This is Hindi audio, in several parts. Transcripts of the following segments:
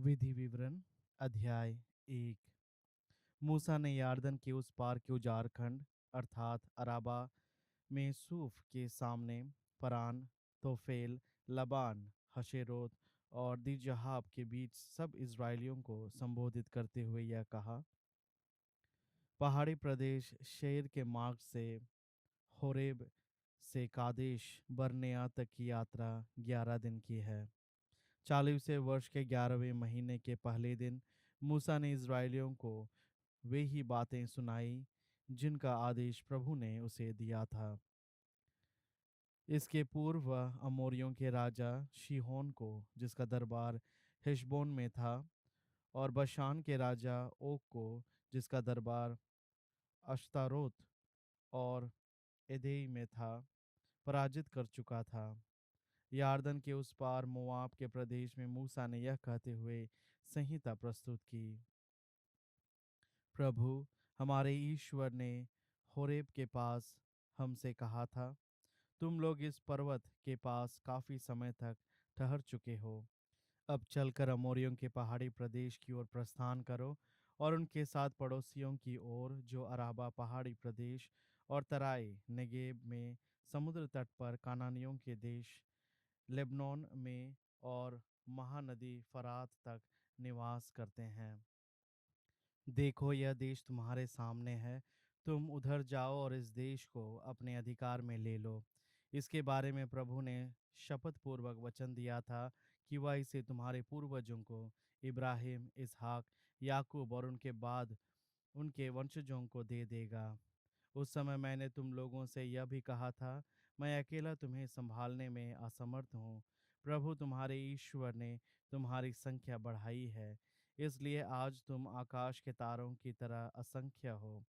विधि विवरण अध्याय 1। मूसा ने यारदन के उस पार के उजाड़ खंड अर्थात अराबा में सूफ के सामने परान, तोफेल, लबान, हशेरोत और दीजहाब के बीच सब इज़राइलियों को संबोधित करते हुए यह कहा। पहाड़ी प्रदेश शेर के मार्ग से होरेब से कादेश बर्नेया तक की यात्रा 11 दिन की है। 40वें वर्ष के 11वें महीने के पहले दिन मूसा ने इज़राइलियों को वे ही बातें सुनाई जिनका आदेश प्रभु ने उसे दिया था। इसके पूर्व वह अमोरियों के राजा शिहोन को, जिसका दरबार हेशबोन में था, और बशान के राजा ओग को, जिसका दरबार अश्तारोत और एदेई में था, पराजित कर चुका था। यारदन के उस पार मोआब के प्रदेश में मूसा ने यह कहते हुए संहिता प्रस्तुत की। प्रभु हमारे ईश्वर ने होरेब के पास हमसे कहा था, तुम लोग इस पर्वत के पास काफी समय तक ठहर चुके हो। अब चलकर अमोरियों के पहाड़ी प्रदेश की ओर प्रस्थान करो और उनके साथ पड़ोसियों की ओर, जो अराबा पहाड़ी प्रदेश और तराई नेगेब में समुद्र तट पर कानानियों के देश, लेबनोन में और महानदी फरात तक निवास करते हैं। देखो, यह देश तुम्हारे सामने है। तुम उधर जाओ और इस देश को अपने अधिकार में ले लो। इसके बारे में प्रभु ने शपथ पूर्वक वचन दिया था कि वह इसे तुम्हारे पूर्वजों को, इब्राहिम, इसहाक, याकूब और उनके बाद उनके वंशजों को दे देगा। उस समय मैंने तुम लोगों से यह भी कहा था, मैं अकेला तुम्हें संभालने में असमर्थ हूँ। प्रभु तुम्हारे ईश्वर ने तुम्हारी संख्या बढ़ाई है, इसलिए आज तुम आकाश के तारों की तरह असंख्य हो।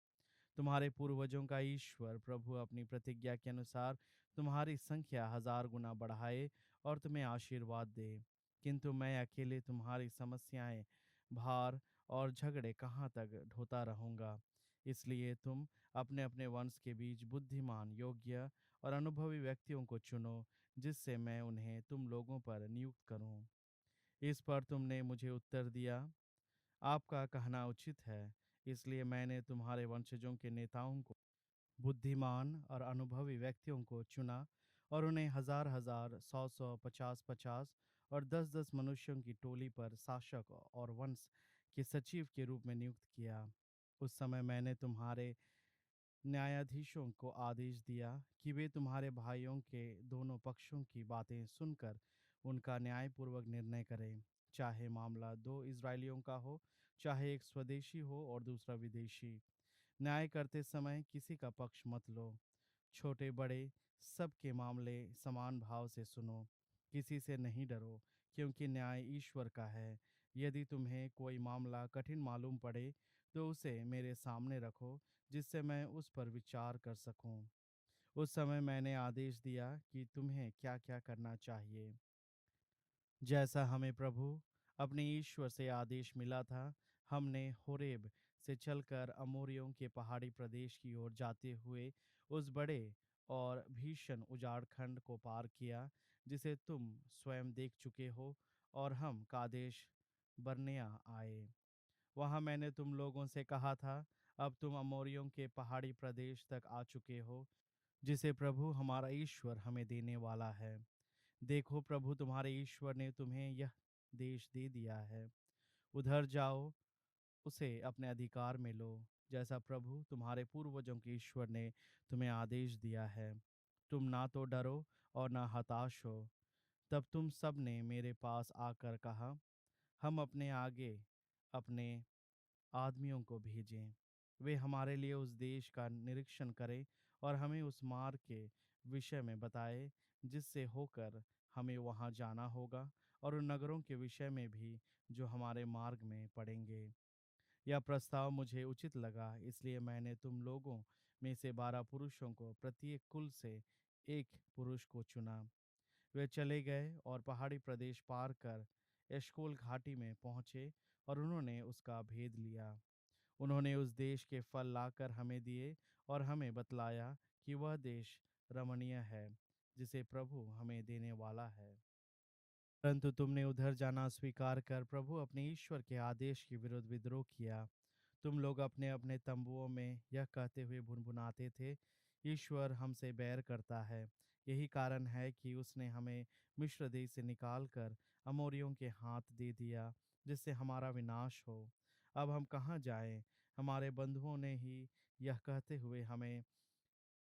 तुम्हारे पूर्वजों का ईश्वर प्रभु अपनी प्रतिज्ञा के अनुसार तुम्हारी संख्या 1000 गुना बढ़ाए और तुम्हें आशीर्वाद दे। किंतु मैं अकेले तुम्हारी समस्याएं, भार और झगड़े कहाँ तक ढोता रहूंगा। इसलिए तुम अपने अपने वंश के बीच बुद्धिमान, योग्य और अनुभवी व्यक्तियों को चुनो, जिससे मैं उन्हें तुम लोगों पर नियुक्त करूं। इस पर तुमने मुझे उत्तर दिया, आपका कहना उचित है। इसलिए मैंने तुम्हारे वंशजों के नेताओं को, बुद्धिमान और अनुभवी व्यक्तियों को चुना और उन्हें 1000-1000, 100-100, 50-50 और 10-10 मनुष्यों की टोली पर शासक और वंश के सचिव के रूप में नियुक्त किया। उस समय मैंने तुम्हारे न्यायाधीशों को आदेश दिया कि वे तुम्हारे भाइयों के दोनों पक्षों की बातें सुनकर उनका न्यायपूर्वक निर्णय करें, चाहे मामला दो इजरायलियों का हो, चाहे एक स्वदेशी हो और दूसरा विदेशी। न्याय करते समय किसी का पक्ष मत लो। छोटे बड़े सबके मामले समान भाव से सुनो। किसी से नहीं डरो, क्योंकि न्याय ईश्वर का है। यदि तुम्हें कोई मामला कठिन मालूम पड़े तो उसे मेरे सामने रखो, जिससे मैं उस पर विचार कर सकूं। उस समय मैंने आदेश दिया कि तुम्हें क्या क्या करना चाहिए। जैसा हमें प्रभु अपने ईश्वर से आदेश मिला था, हमने होरेब से चलकर अमोरियों के पहाड़ी प्रदेश की ओर जाते हुए उस बड़े और भीषण उजाड़ खंड को पार किया, जिसे तुम स्वयं देख चुके हो, और हम कादेश बर्नेया आए। वहां मैंने तुम लोगों से कहा था, अब तुम अमोरियों के पहाड़ी प्रदेश तक आ चुके हो, जिसे प्रभु हमारा ईश्वर हमें देने वाला है। देखो, प्रभु तुम्हारे ईश्वर ने तुम्हें यह देश दे दिया है। उधर जाओ, उसे अपने अधिकार में लो, जैसा प्रभु तुम्हारे पूर्वजों के ईश्वर ने तुम्हें आदेश दिया है। तुम ना तो डरो और ना हताश हो। तब तुम सब ने मेरे पास आकर कहा, हम अपने आगे अपने आदमियों को भेजें। वे हमारे लिए उस देश का निरीक्षण करें और हमें उस मार्ग के विषय में बताएं जिससे होकर हमें वहां जाना होगा, और उन नगरों के विषय में भी जो हमारे मार्ग में पड़ेंगे। यह प्रस्ताव मुझे उचित लगा, इसलिए मैंने तुम लोगों में से 12 पुरुषों को, प्रत्येक कुल से एक पुरुष को चुना। वे चले गए और पहाड़ी प्रदेश पार कर एशकोल घाटी में पहुंचे और उन्होंने उसका भेद लिया। उन्होंने उस देश के फल लाकर हमें दिए और हमें बतलाया कि वह देश रमणीय है, जिसे प्रभु हमें देने वाला है। परंतु तुमने उधर जाना स्वीकार कर प्रभु अपने ईश्वर के आदेश के विरुद्ध विद्रोह किया। तुम लोग अपने अपने तंबुओं में यह कहते हुए भुनभुनाते थे, ईश्वर हमसे बैर करता है। यही कारण है कि उसने हमें मिस्र देश से निकालकर अमोरियों के हाथ दे दिया, जिससे हमारा विनाश हो। अब हम कहाँ जाएं? हमारे बंधुओं ने ही यह कहते हुए हमें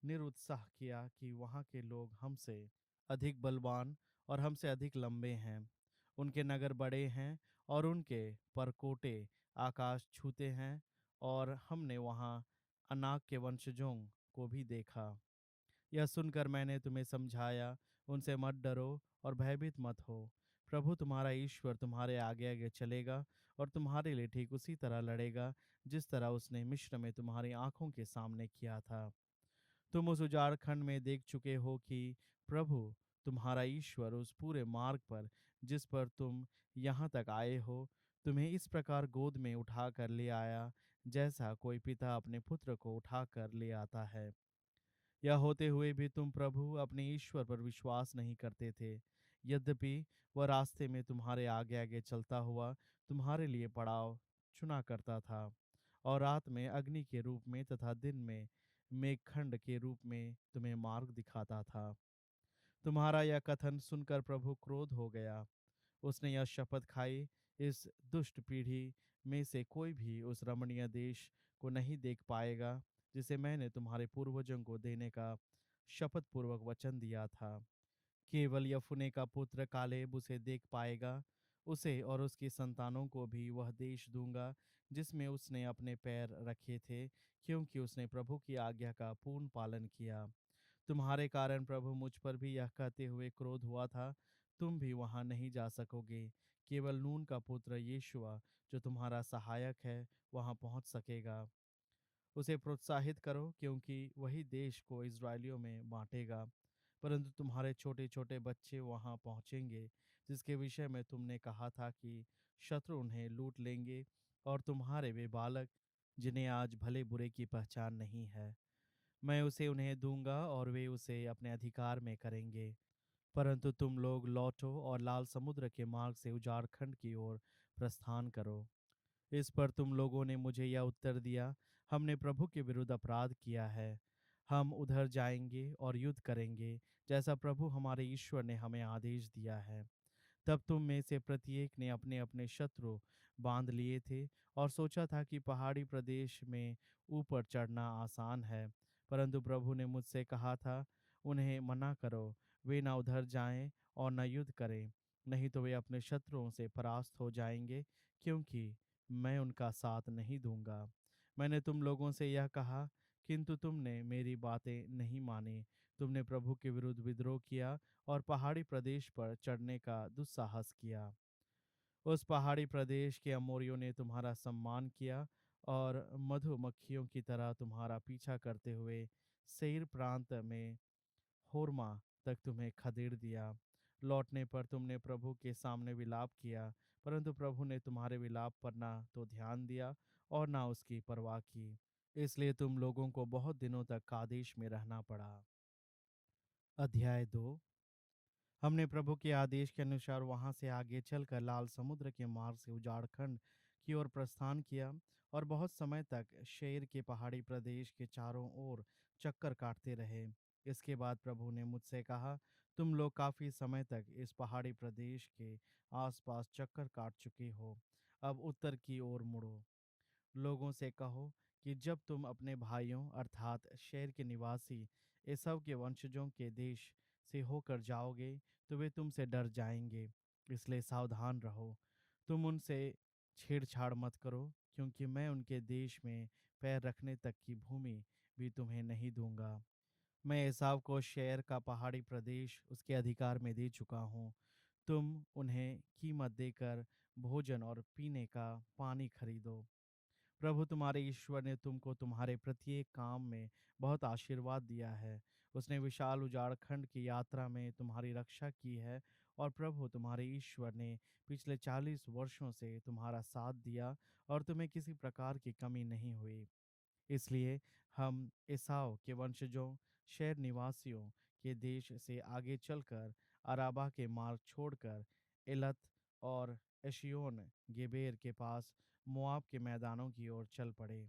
निरुत्साह किया कि वहाँ के लोग हमसे अधिक बलवान और हमसे अधिक लंबे हैं। उनके नगर बड़े हैं और उनके परकोटे आकाश छूते हैं, और हमने वहाँ अनाक के वंशजों को भी देखा। यह सुनकर मैंने तुम्हें समझाया, उनसे मत डरो और भयभीत मत हो। प्रभु तुम्हारा ईश्वर तुम्हारे आगे आगे चलेगा और तुम्हारे लिए ठीक उसी तरह लड़ेगा, जिस तरह उसने मिस्र में तुम्हारी आंखों के सामने किया था। तुम उस उजाड़ खंड में देख चुके हो कि प्रभु तुम्हारा ईश्वर उस पूरे मार्ग पर जिस पर तुम यहाँ तक आए हो, तुम्हें इस प्रकार गोद में उठा कर ले आया, जैसा कोई पिता अपने पुत्र को उठा कर ले आता है। यह होते हुए भी तुम प्रभु अपने ईश्वर पर विश्वास नहीं करते थे। यद्यपि वह रास्ते में तुम्हारे आगे आगे चलता हुआ तुम्हारे लिए पड़ाव चुना करता था, और रात में अग्नि के रूप में तथा दिन में मेघखंड के रूप में तुम्हें मार्ग दिखाता था। तुम्हारा यह कथन सुनकर प्रभु क्रोध हो गया। उसने यह शपथ खाई, इस दुष्ट पीढ़ी में से कोई भी उस रमणीय देश को नहीं देख पाएगा, जिसे मैंने तुम्हारे पूर्वजों को देने का शपथ पूर्वक वचन दिया था। केवल यफुने का पुत्र कालेब उसे देख पाएगा। उसे और उसकी संतानों को भी वह देश दूंगा जिसमें उसने अपने पैर रखे थे, क्योंकि उसने प्रभु की आज्ञा का पूर्ण पालन किया। तुम्हारे कारण प्रभु मुझ पर भी यह कहते हुए क्रोध हुआ था, तुम भी वहां नहीं जा सकोगे। केवल नून का पुत्र यीशुआ, जो तुम्हारा सहायक है, वहां पहुंच सकेगा। उसे प्रोत्साहित करो, क्योंकि वही देश को इस्राएलियों में बांटेगा। परंतु तुम्हारे छोटे छोटे बच्चे वहां पहुंचेंगे, जिसके विषय में तुमने कहा था कि शत्रु उन्हें लूट लेंगे, और तुम्हारे वे बालक जिन्हें आज भले बुरे की पहचान नहीं है, मैं उसे उन्हें दूंगा और वे उसे अपने अधिकार में करेंगे। परंतु तुम लोग लौटो और लाल समुद्र के मार्ग से उजाड़ खंड की ओर प्रस्थान करो। इस पर तुम लोगों ने मुझे यह उत्तर दिया, हमने प्रभु के विरुद्ध अपराध किया है। हम उधर जाएंगे और युद्ध करेंगे, जैसा प्रभु हमारे ईश्वर ने हमें आदेश दिया है। तब तुम में से प्रत्येक ने अपने अपने शत्रु बांध लिए थे और सोचा था कि पहाड़ी प्रदेश में ऊपर चढ़ना आसान है। परंतु प्रभु ने मुझसे कहा था, उन्हें मना करो, वे न उधर जाएं और न युद्ध करें, नहीं तो वे अपने शत्रुओं से परास्त हो जाएंगे, क्योंकि मैं उनका साथ नहीं दूंगा। मैंने तुम लोगों से यह कहा, किंतु तुमने मेरी बातें नहीं मानी। तुमने प्रभु के विरुद्ध विद्रोह किया और पहाड़ी प्रदेश पर चढ़ने का दुस्साहस किया। उस पहाड़ी प्रदेश के अमोरियों ने तुम्हारा सम्मान किया और मधुमक्खियों की तरह तुम्हारा पीछा करते हुए सेईर प्रांत में होर्मा तक तुम्हें खदेड़ दिया। लौटने पर तुमने प्रभु के सामने विलाप किया, परंतु प्रभु ने तुम्हारे विलाप पर ना तो ध्यान दिया और ना उसकी परवाह की। इसलिए तुम लोगों को बहुत दिनों तक कादेश में रहना पड़ा। अध्याय 2। हमने प्रभु के आदेश के अनुसार वहां से आगे चलकर लाल समुद्र के मार्ग से उजाड़ खंड की ओर प्रस्थान किया, और बहुत समय तक शेर के पहाड़ी प्रदेश के चारों ओर चक्कर काटते रहे। इसके बाद प्रभु ने मुझसे कहा, तुम लोग काफी समय तक इस पहाड़ी प्रदेश के आसपास चक्कर काट चुके हो। अब उत्तर की ओर मुड़ो। लोगों से कहो कि जब तुम अपने भाइयों अर्थात शेर के निवासी एसव के वंशजों के देश से होकर जाओगे, तो वे तुमसे डर जाएंगे। इसलिए सावधान रहो, तुम उनसे छेड़छाड़ मत करो, क्योंकि मैं उनके देश में पैर रखने तक की भूमि भी तुम्हें नहीं दूंगा। मैं एसाव को शेर का पहाड़ी प्रदेश उसके अधिकार में दे चुका हूँ। तुम उन्हें कीमत देकर भोजन और पीने का पानी खरीदो। प्रभु तुम्हारे ईश्वर ने तुमको तुम्हारे प्रत्येक काम में बहुत आशीर्वाद दिया है। उसने विशाल उजाड़ खंड की यात्रा में तुम्हारी रक्षा की है, और प्रभु तुम्हारे ईश्वर ने पिछले 40 वर्षों से तुम्हारा साथ दिया और तुम्हें किसी प्रकार की कमी नहीं हुई। इसलिए हम एसाव के वंशजों शहर निवासियों के देश से आगे चलकर अराबा के मार्ग छोड़कर एलत और एशियोन गेबेर के पास मोआब के मैदानों की ओर चल पड़े।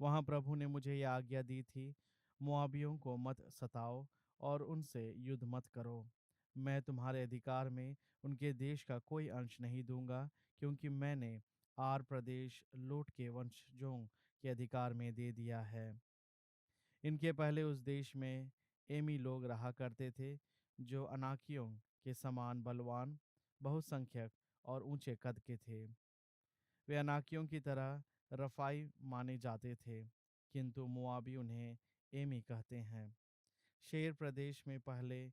वहां प्रभु ने मुझे यह आज्ञा दी थी, मोआबियों को मत सताओ और उनसे युद्ध मत करो। मैं तुम्हारे अधिकार में उनके देश का कोई अंश नहीं दूंगा, क्योंकि मैंने आर प्रदेश लूट के वंशजों के अधिकार में दे दिया है। इनके पहले उस देश में एमी लोग रहा करते थे, जो अनाकियों के समान बलवान, बहुसंख्यक और ऊंचे कद के थे। वे अनाकियों की तरह रफ़ाई माने जाते थे, किंतु मोआबी उन्हें एमी कहते हैं। शेर प्रदेश में पहले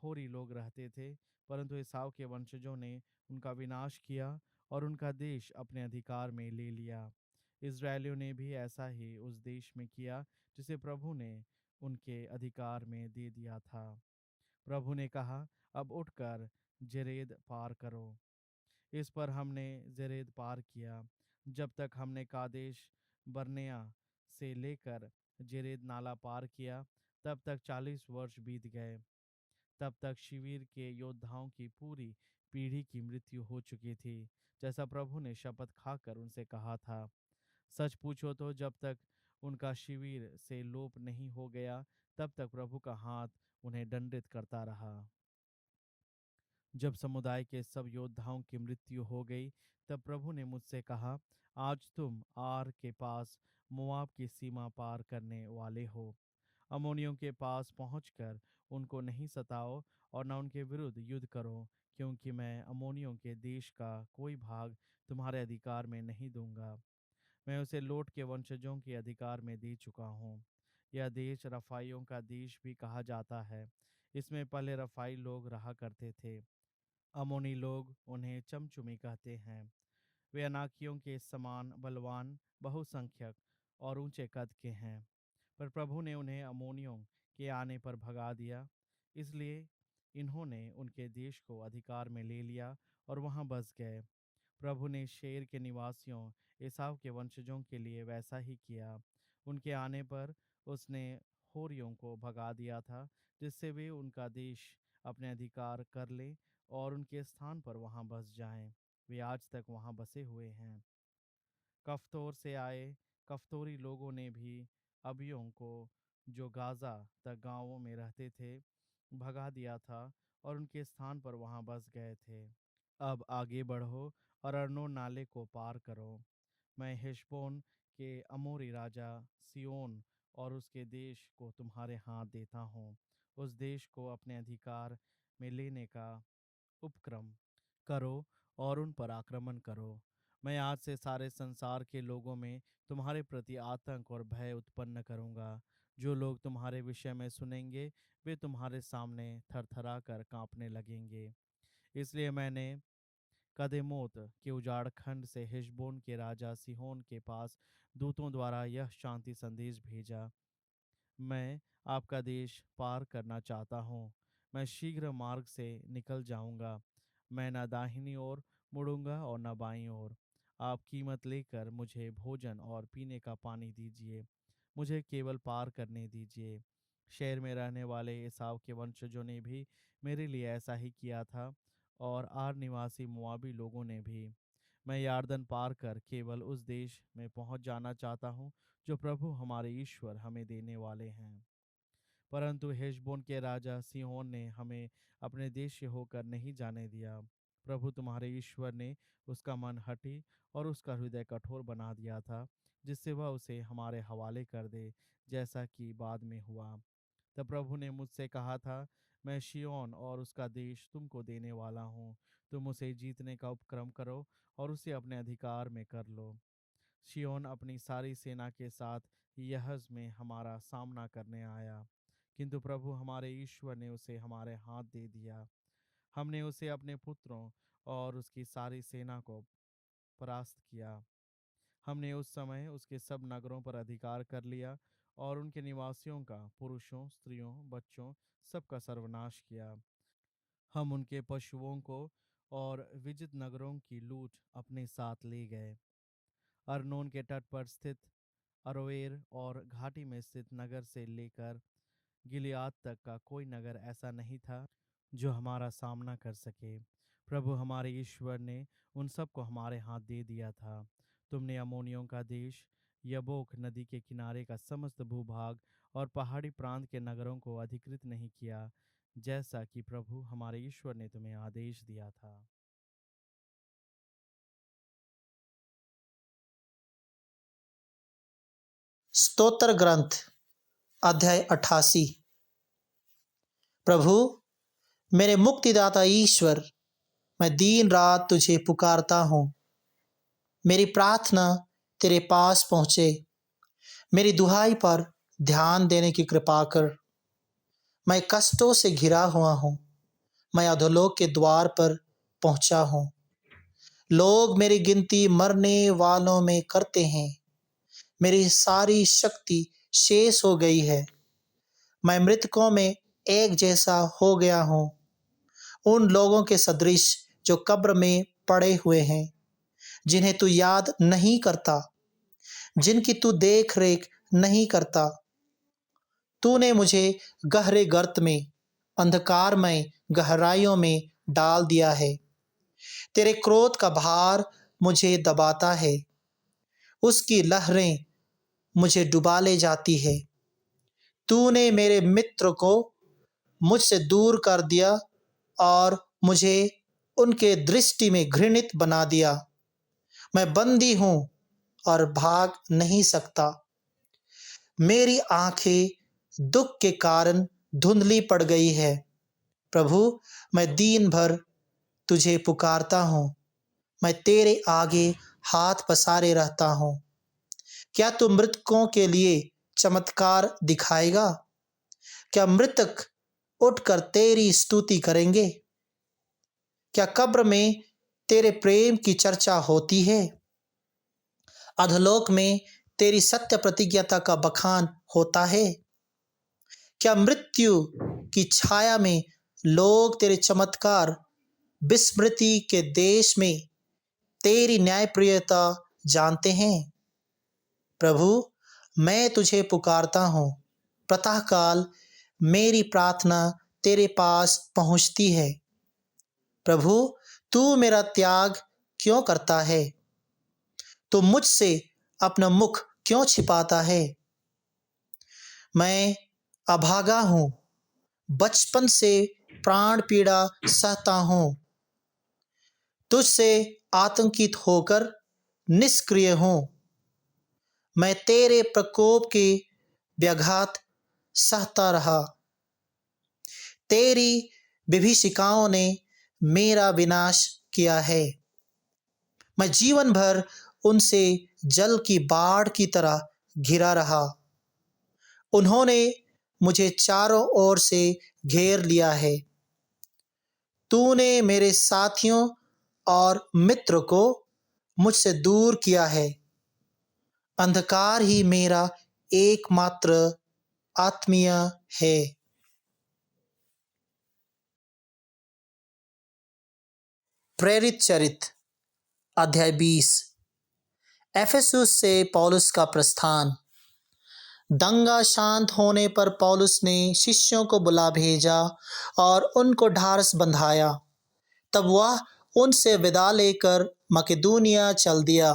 होरी लोग रहते थे, परंतु एसाव के वंशजों ने उनका विनाश किया और उनका देश अपने अधिकार में ले लिया। इज़राइलियों ने भी ऐसा ही उस देश में किया, जिसे प्रभु ने उनके अधिकार में दे दिया था। प्रभु ने कहा, अब उठकर जेरेद पार करो। इस पर हमने जेरेद पार किया। जब तक हमने कादेश बर्नेया से लेकर जेरेद नाला पार किया, तब तक 40 वर्ष बीत गए। तब तक शिविर के योद्धाओं की पूरी पीढ़ी की मृत्यु हो चुकी थी, जैसा प्रभु ने शपथ खाकर उनसे कहा था। सच पूछो तो जब तक उनका शिविर से लोप नहीं हो गया, तब तक प्रभु का हाथ उन्हें दंडित करता रहा। जब समुदाय के सब योद्धाओं की मृत्यु हो गई, तब प्रभु ने मुझसे कहा, आज तुम आर के पास मोआब की सीमा पार करने वाले हो। अम्मोनियों के पास पहुंचकर उनको नहीं सताओ और न उनके विरुद्ध युद्ध करो, क्योंकि मैं अम्मोनियों के देश का कोई भाग तुम्हारे अधिकार में नहीं दूंगा। मैं उसे लोट के वंशजों के अधिकार में दे चुका हूँ। यह देश रफ़ाइयों का देश भी कहा जाता है। इसमें पहले रफ़ाई लोग रहा करते थे। अमोनी लोग उन्हें चमचुमी कहते हैं। वे अनाकियों के समान बलवान, बहुसंख्यक और ऊंचे कद के हैं। पर प्रभु ने उन्हें अमोनियों के आने पर भगा दिया, इसलिए इन्होंने उनके देश को अधिकार में ले लिया और वहां बस गए। प्रभु ने शेर के निवासियों एसाव के वंशजों के लिए वैसा ही किया। उनके आने पर उसने होरियों को भगा दिया था, जिससे वे उनका देश अपने अधिकार कर लें और उनके स्थान पर वहां बस जाएं। वे आज तक वहां बसे हुए हैं। कफ्तोर से आए कफ्तोरी लोगों ने भी अबियों को, जो गाजा तक गांवों में रहते थे, भगा दिया था और उनके स्थान पर वहां बस गए थे। अब आगे बढ़ो और अर्नोन नाले को पार करो। मैं हेशबोन के अमोरी राजा सिय्योन और उसके देश को तुम्हारे हाथ देता हूँ। उस देश को अपने अधिकार में लेने का उपक्रम करो और उन पर आक्रमण करो। मैं आज से सारे संसार के लोगों में तुम्हारे प्रति आतंक और भय उत्पन्न करूंगा। जो लोग तुम्हारे विषय में सुनेंगे, वे तुम्हारे सामने थरथरा कर कांपने लगेंगे। इसलिए मैंने कदेमोत के उजाड़ खंड से हेशबोन के राजा सिहोन के पास दूतों द्वारा यह शांति संदेश भेजा, मैं आपका देश पार करना चाहता हूँ। मैं शीघ्र मार्ग से निकल जाऊंगा। मैं न दाहिनी ओर मुड़ूंगा और न बाईं ओर। आप कीमत लेकर मुझे भोजन और पीने का पानी दीजिए। मुझे केवल पार करने दीजिए। शहर में रहने वाले एसाव के वंशजों ने भी मेरे लिए ऐसा ही किया था, और आर निवासी मुआबी लोगों ने भी। मैं यार्दन पार कर केवल उस देश में पहुंच जाना चाहता हूँ, जो प्रभु हमारे ईश्वर हमें देने वाले हैं। परंतु हेशबोन के राजा सिहोन ने हमें अपने देश से होकर नहीं जाने दिया। प्रभु तुम्हारे ईश्वर ने उसका मन हठी और उसका हृदय कठोर बना दिया था, जिससे वह उसे हमारे हवाले कर दे, जैसा कि बाद में हुआ। तब प्रभु ने मुझसे कहा था, मैं शिय्योन और उसका देश तुमको देने वाला हूँ। तुम उसे जीतने का उपक्रम करो और उसे अपने अधिकार में कर लो। शिय्योन अपनी सारी सेना के साथ यहज में हमारा सामना करने आया, किंतु प्रभु हमारे ईश्वर ने उसे हमारे हाथ दे दिया। हमने उसे अपने पुत्रों और उसकी सारी सेना को परास्त किया। हमने उस समय उसके सब नगरों पर अधिकार कर लिया और उनके निवासियों का, पुरुषों, स्त्रियों, बच्चों, सबका सर्वनाश किया। हम उनके पशुओं को और विजित नगरों की लूट अपने साथ ले गए। अरनोन के तट पर स्थित अरोएर और घाटी में स्थित नगर से लेकर गिलियाद तक का कोई नगर ऐसा नहीं था जो हमारा सामना कर सके। प्रभु हमारे ईश्वर ने उन सबको हमारे हाथ दे दिया था। तुमने अम्मोनियों का देश, यबोक नदी के किनारे का समस्त भूभाग और पहाड़ी प्रांत के नगरों को अधिकृत नहीं किया, जैसा कि प्रभु हमारे ईश्वर ने तुम्हें आदेश दिया था। स्तोत्र ग्रंथ अध्याय 88। प्रभु मेरे मुक्तिदाता ईश्वर, मैं दिन रात तुझे पुकारता हूँ। मेरी प्रार्थना तेरे पास पहुँचे, मेरी दुहाई पर ध्यान देने की कृपा कर। मैं कष्टों से घिरा हुआ हूँ, मैं अधोलोक के द्वार पर पहुँचा हूँ। लोग मेरी गिनती मरने वालों में करते हैं, मेरी सारी शक्ति शेष हो गई है। मैं मृतकों में एक जैसा हो गया हूँ, उन लोगों के सदृश जो कब्र में पड़े हुए हैं, जिन्हें तू याद नहीं करता, जिनकी तू देख रेख नहीं करता। तूने मुझे गहरे गर्त में, अंधकारमय गहराइयों में डाल दिया है। तेरे क्रोध का भार मुझे दबाता है, उसकी लहरें मुझे डुबा ले जाती है। तूने मेरे मित्र को मुझसे दूर कर दिया और मुझे उनके दृष्टि में घृणित बना दिया। मैं बंदी हूँ और भाग नहीं सकता। मेरी आंखें दुख के कारण धुंधली पड़ गई है। प्रभु मैं दिन भर तुझे पुकारता हूँ, मैं तेरे आगे हाथ पसारे रहता हूँ। क्या तू मृतकों के लिए चमत्कार दिखाएगा? क्या मृतक उठकर तेरी स्तुति करेंगे? क्या कब्र में तेरे प्रेम की चर्चा होती है? अधोलोक में तेरी सत्य प्रतिज्ञता का बखान होता है? क्या मृत्यु की छाया में लोग तेरे चमत्कार, विस्मृति के देश में तेरी न्यायप्रियता जानते हैं? प्रभु मैं तुझे पुकारता हूँ, प्रातःकाल मेरी प्रार्थना तेरे पास पहुँचती है। प्रभु तू मेरा त्याग क्यों करता है? तू मुझसे अपना मुख क्यों छिपाता है? मैं अभागा हूँ, बचपन से प्राण पीड़ा सहता हूँ। तुझसे आतंकित होकर निष्क्रिय हूँ। मैं तेरे प्रकोप के व्याघात सहता रहा। तेरी विभीषिकाओं ने मेरा विनाश किया है। मैं जीवन भर उनसे जल की बाढ़ की तरह घिरा रहा। उन्होंने मुझे चारों ओर से घेर लिया है। तूने मेरे साथियों और मित्र को मुझसे दूर किया है। अंधकार ही मेरा एकमात्र आत्मीय है। प्रेरित चरित्र अध्याय 20। एफेसुस से पौलुस का प्रस्थान। दंगा शांत होने पर पौलुस ने शिष्यों को बुला भेजा और उनको ढाढ़स बंधाया। तब वह उनसे विदा लेकर मकेदुनिया चल दिया।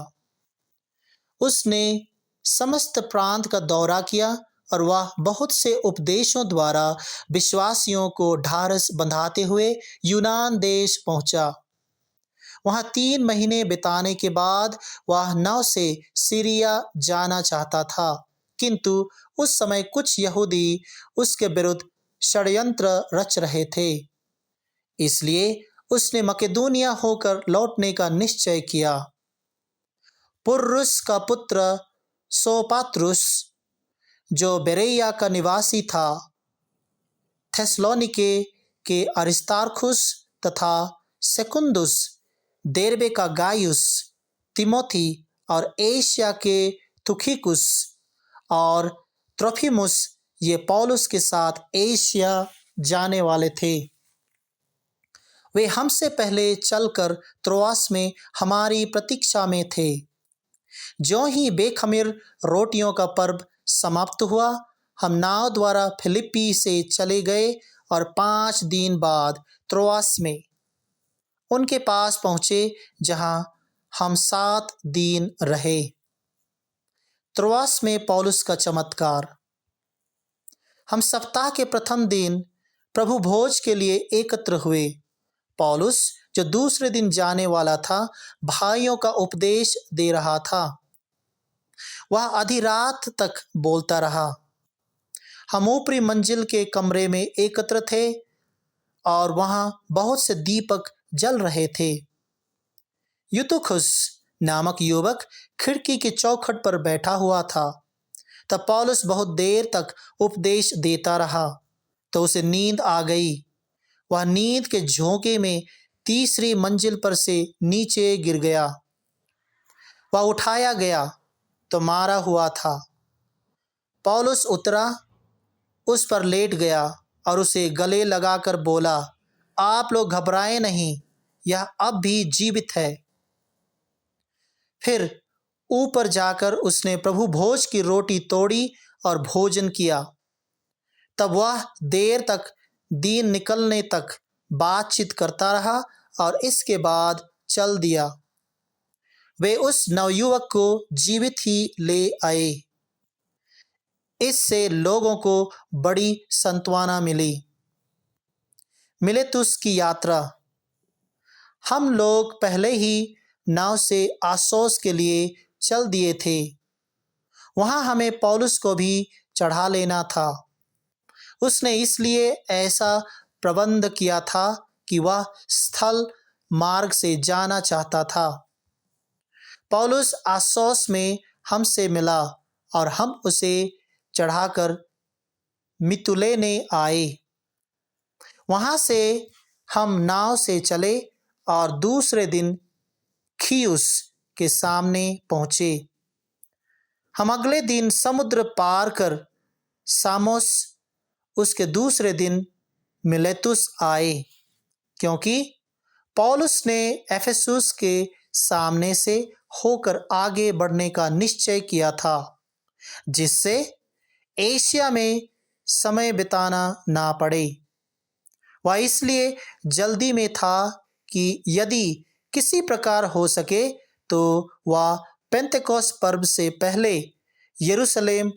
उसने समस्त प्रांत का दौरा किया और वह बहुत से उपदेशों द्वारा विश्वासियों को ढाढ़स बंधाते हुए यूनान देश पहुंचा। वहां 3 महीने बिताने के बाद वह नौ से सीरिया जाना चाहता था, किंतु उस समय कुछ यहूदी उसके विरुद्ध षड्यंत्र रच रहे थे। इसलिए उसने मकेदुनिया होकर लौटने का निश्चय किया। पुर्रुस का पुत्र सोपात्रुस, जो बेरेया का निवासी था, थेसलोनिके के अरिस्तार्खुस तथा सेकुंदुस, देर्बे का गायुस, तिमोथी और एशिया के तुखिकुस और त्रोफिमुस, ये पौलुस के साथ एशिया जाने वाले थे। वे हमसे पहले चलकर त्रोआस में हमारी प्रतीक्षा में थे। ज्यों ही बेखमीर रोटियों का पर्व समाप्त हुआ, हम नाव द्वारा फिलिप्पी से चले गए और 5 दिन बाद त्रोआस में उनके पास पहुँचे जहाँ हम 7 दिन रहे। त्रोआस में पौलुस का चमत्कार। हम सप्ताह के प्रथम दिन प्रभु भोज के लिए एकत्र हुए। पौलुस, जो दूसरे दिन जाने वाला था, भाइयों का उपदेश दे रहा था। वह आधी रात तक बोलता रहा। हम ऊपरी मंजिल के कमरे में एकत्र थे और वहां बहुत से दीपक जल रहे थे। यूतुखुस नामक युवक खिड़की की चौखट पर बैठा हुआ था। तब पौलुस बहुत देर तक उपदेश देता रहा तो उसे नींद आ गई। वह नींद के झोंके में तीसरी मंजिल पर से नीचे गिर गया। वह उठाया गया तो मारा हुआ था। पौलुस उतरा, उस पर लेट गया और उसे गले लगाकर बोला, आप लोग घबराएं नहीं, यह अब भी जीवित है। फिर ऊपर जाकर उसने प्रभु भोज की रोटी तोड़ी और भोजन किया। तब वह देर तक दिन निकलने तक बातचीत करता रहा और इसके बाद चल दिया। वे उस नवयुवक को जीवित ही ले आए। इससे लोगों को बड़ी सांत्वना मिली। मिलेतुस की यात्रा। हम लोग पहले ही नाव से आसोस के लिए चल दिए थे। वहां हमें पौलुस को भी चढ़ा लेना था। उसने इसलिए ऐसा प्रबंध किया था कि वह स्थल मार्ग से जाना चाहता था। पौलुस आसोस में हमसे मिला और हम उसे चढ़ाकर मितुलेने आए। वहां से हम नाव से चले और दूसरे दिन खियुस के सामने पहुंचे। हम अगले दिन समुद्र पार कर सामोस, उसके दूसरे दिन मिलेतुस आए, क्योंकि पौलुस ने एफेसुस के सामने से होकर आगे बढ़ने का निश्चय किया था, जिससे एशिया में समय बिताना ना पड़े। वह इसलिए जल्दी में था कि यदि किसी प्रकार हो सके तो वह पेंतेकोस्त पर्व से पहले यरूशलेम